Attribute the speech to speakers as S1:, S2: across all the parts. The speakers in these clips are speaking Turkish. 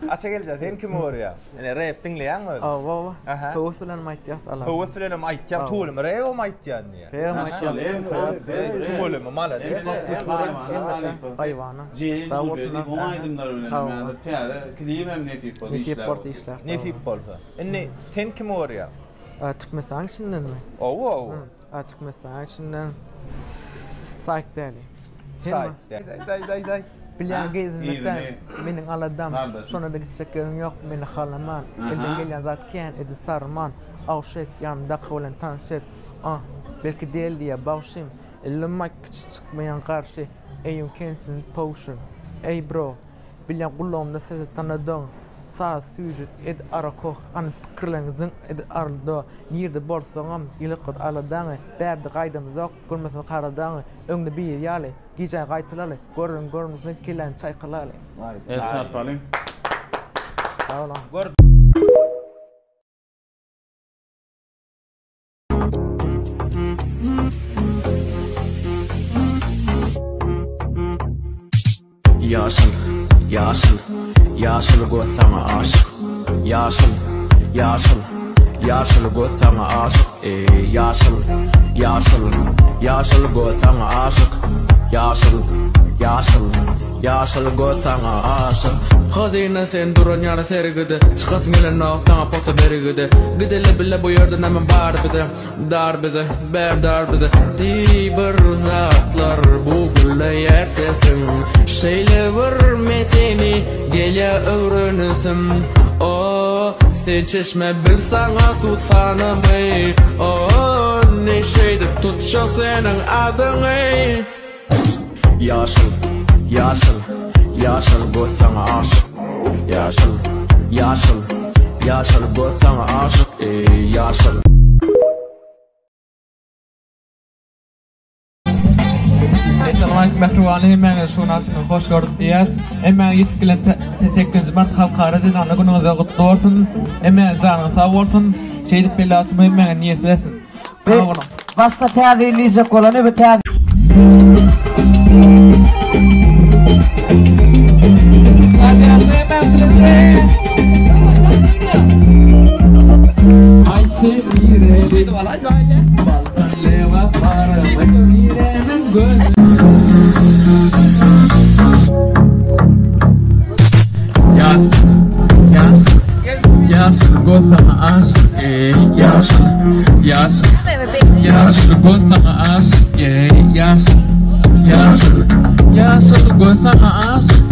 S1: Acha geleceğiz. Sen kim olur ya? Yani rap dinleyen mi?
S2: Vava. Huvuslan maytiyas Allah.
S1: Huvuslan maytiyas tuğulum. Reo maytiyan ya.
S2: Reo maytiyas.
S1: Tuğulum mala ne?
S2: Hayvana.
S3: Cehil bulbedi. Bu aydınlar önemli. Tiyade kliyim hem nefip bol işler.
S1: Nefip bol. Enne sen kim olur ya?
S2: Çıkmasan şimdiden mi?
S1: Oo.
S2: Çıkmasan şimdiden. Sayk deli.
S1: Sayk. Day.
S2: Bilyan gezmekten menin aladam sonra da gideceklerim yok meni halaman elden gelen zatken edi sarman avşek yanında kavlen tanşet belki değil diye bağışım ellemek çıkmayan karşı eyun kensin potion ey bro bilyan kulağımda sesi tanıdın sağ sücüt ed arako an kırlangızın ed arıldı nirde borsanam ilikot aladanı berdi gaydamız yok görmesin karadanı önde bir yale gece gaytılalı görünüzün kilen çaykılalı
S3: El sarpalim
S2: sağ olun
S1: gör
S4: Yaşıl götama aşık Yaşıl götama aşık Yaşıl götama aşık Yaşıl götama aşık Hazine sen duran yana sergide Çıkasın gelen noktan posta bergide Gidele bile bu yerden hemen bar bize Dar bize Dibir zatlar bu gülle yer sesim Şeyle vurme seni gele öğrenirsin Seçişme bil sana susanımı Ne şeyde tutuşa senin adını Yaşıl götama aşık Yaşıl götama aşık Yaşıl
S2: Selamünaleyküm Mehruani hemen şunasını hoş gördük diye hemen yetkililer teşekkür Mart halkara din ana gününüzde kutlu olsun hemen canınız sağ olsun şeylik belatımı hemen niyet etsin
S5: Basta tadileyecek olanı bir tad
S2: Ay sevire balkan leva para mirenin göz Yaşıl götama aşık Yaşıl götama aşık Yaşıl götama aşık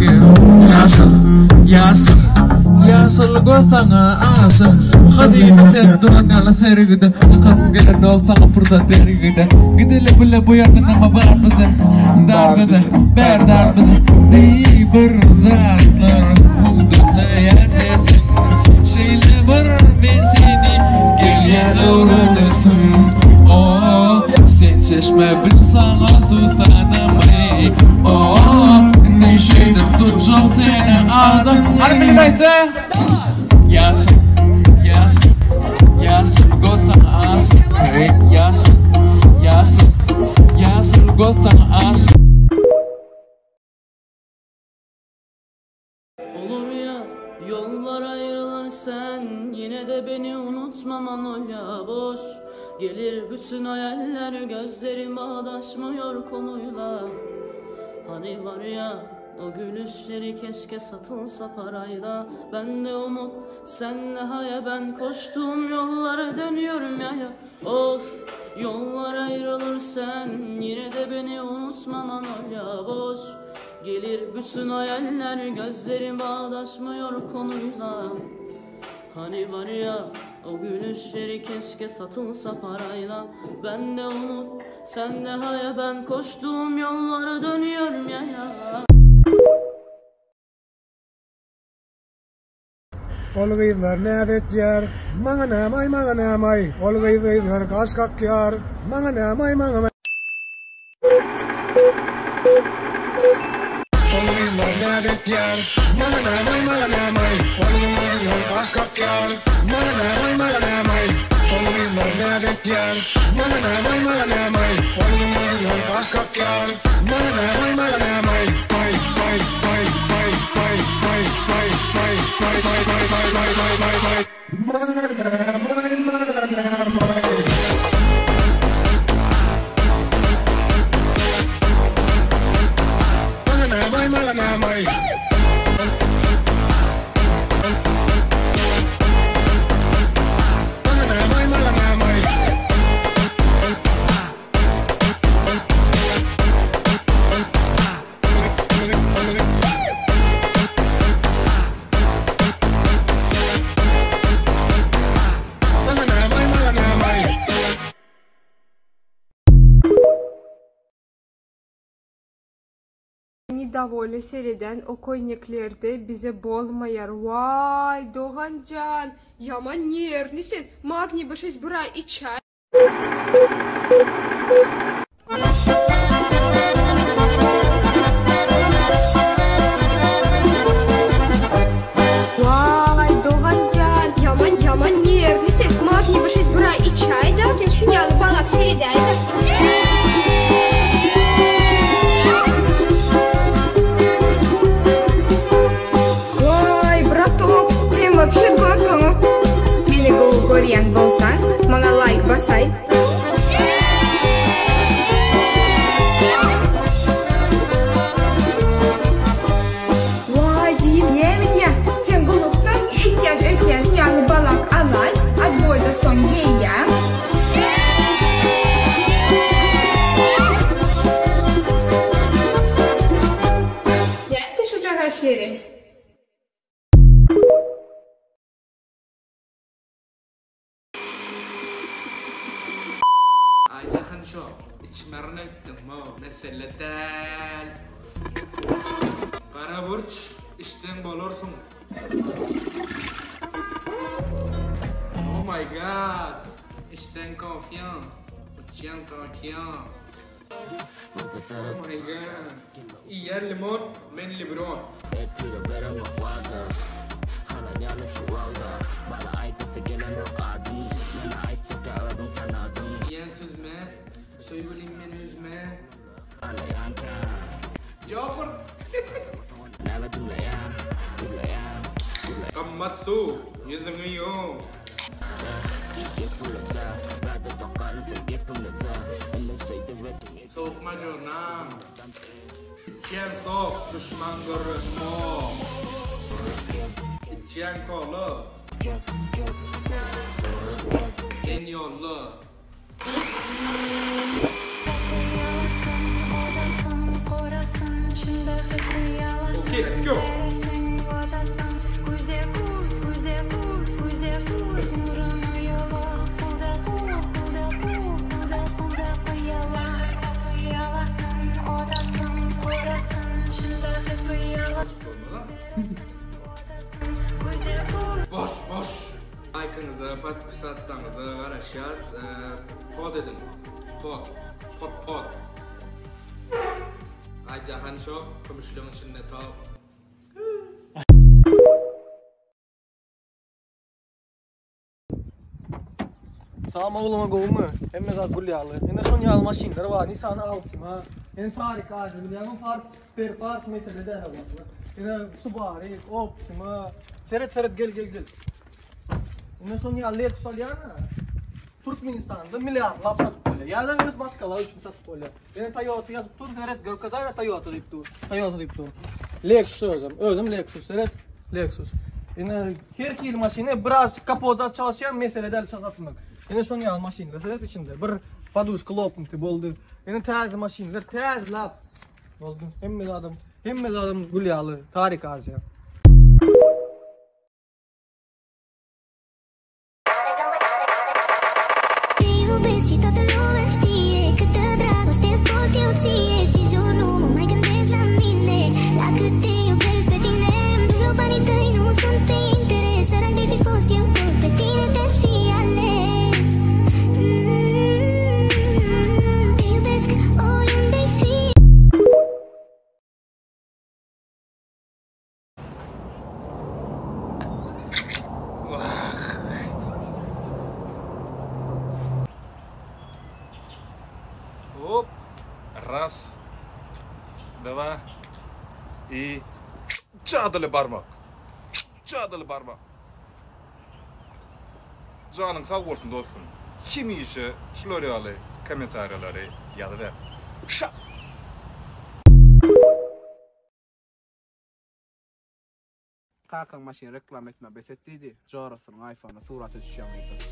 S2: Yaşıl götama aşık Hazine sen duran yana sergide Çıkasın gelen olsana fırsat dergide Gidele bile bu yerden ama var bize Dar bize Dibir zatlar Bugdurda yer sesin Şeyle vurur ben seni Gel yer öğrenirsin Sen çeşme bil sana susanımı Ne şeyde tutacak seni adam Hadi bilmeyse Yaşıl götama aşık Yaşıl götama aşık
S6: Olur ya yollar ayrılır sen yine de beni unutmaman ol ya boş Gelir bütün hayaller gözlerim bağdaşmıyor konuyla Hani var ya o gülüşleri keşke satılsa parayla Ben de umut sen de haya ben koştuğum yollara dönüyorum ya Of yollar ayrılır sen yine de beni unutmaman ol ya boş Gelir bütün hayaller gözlerim bağdaşmıyor konuyla Hani var ya o gülüşleri keşke satılsa parayla Ben de umut sen de haya ben koştuğum yollara dönüyorum ya
S7: Olgayızlar ne adet yer Manga namay Olgayızlar kaş kak yar Manga namay Olgayızlar ne adet yer Manga namay Olgayızlar kaş kak yar Manga namay Olgayızlar ne adet yer Manga namay Olgayızlar kaş kak yar Manga namay May
S8: Davole seriden o koyneklerde bize bolmayar. Vay Doğancan, yaman nernisin? Magni başız bura içer. Vay Doğancan, yaman nernisin? Magni başız bura içer. Zaten şunyalı balak seriden. Вообще готово. Мені горіян болсан, мана лайк басай. Vay deyip yemin ya, sen buluktan öken yani balak alay, adboyda son yeyem. Yaptı şu caraşları.
S4: Aycahan şu içmerini ettim o mesele değil. Kara burç işten bolursun. Oh my god. İşten konfiyan. Uçyan konfiyan. Oh my god. İyer limon, ben libron. Yen süzme, söyleyeyim beni üzme. Jawab. Kamatsu, yüzünü yok. Soğukma canım. İçen soğuk, düşman görünmü. İçen kolu. En yollu. Okay, let's go. Boş. Like'ınızı, patlatsanızı karışacağız. Pod edin. Pod. Aycahan çok, komşuluğun içinde top.
S9: Sağma oğluma kovma. Hem mezat gulyalı. Hem de son yağlı maşinleri var. Nisan'ı altım ha. Hem Farik ağacı biliyorum. Farik spare parts mesela de var. Hem Subaru, Optima. Seret gel. Hem son yağlı et solyana. Turkmenistan'da milyarlar satıp böyle. Ya da öz başkalar için satıp böyle. Hem Toyota yazıp dur. Seret görkada Toyota deyip dur. Lexus özüm Lexus. Seret Lexus. Hem her kil maşine biraz kapota çalışan mesele de satmak. Yine son yağlı maşinler seret içinde. Bir padushka lopnukti boldu. Yine tez maşinler tez lap boldu. Hemmez adam gulyalı tarik ağzı.
S10: Оп, раз, два и чадали бармак. Canın sağ olsun dostum. Kim işi şloryalı komentarları yazıver. Şa!
S11: Kalkan maşin reklam etme besettiydi. Joras'ın iPhone'a suratı düşüyor muydu?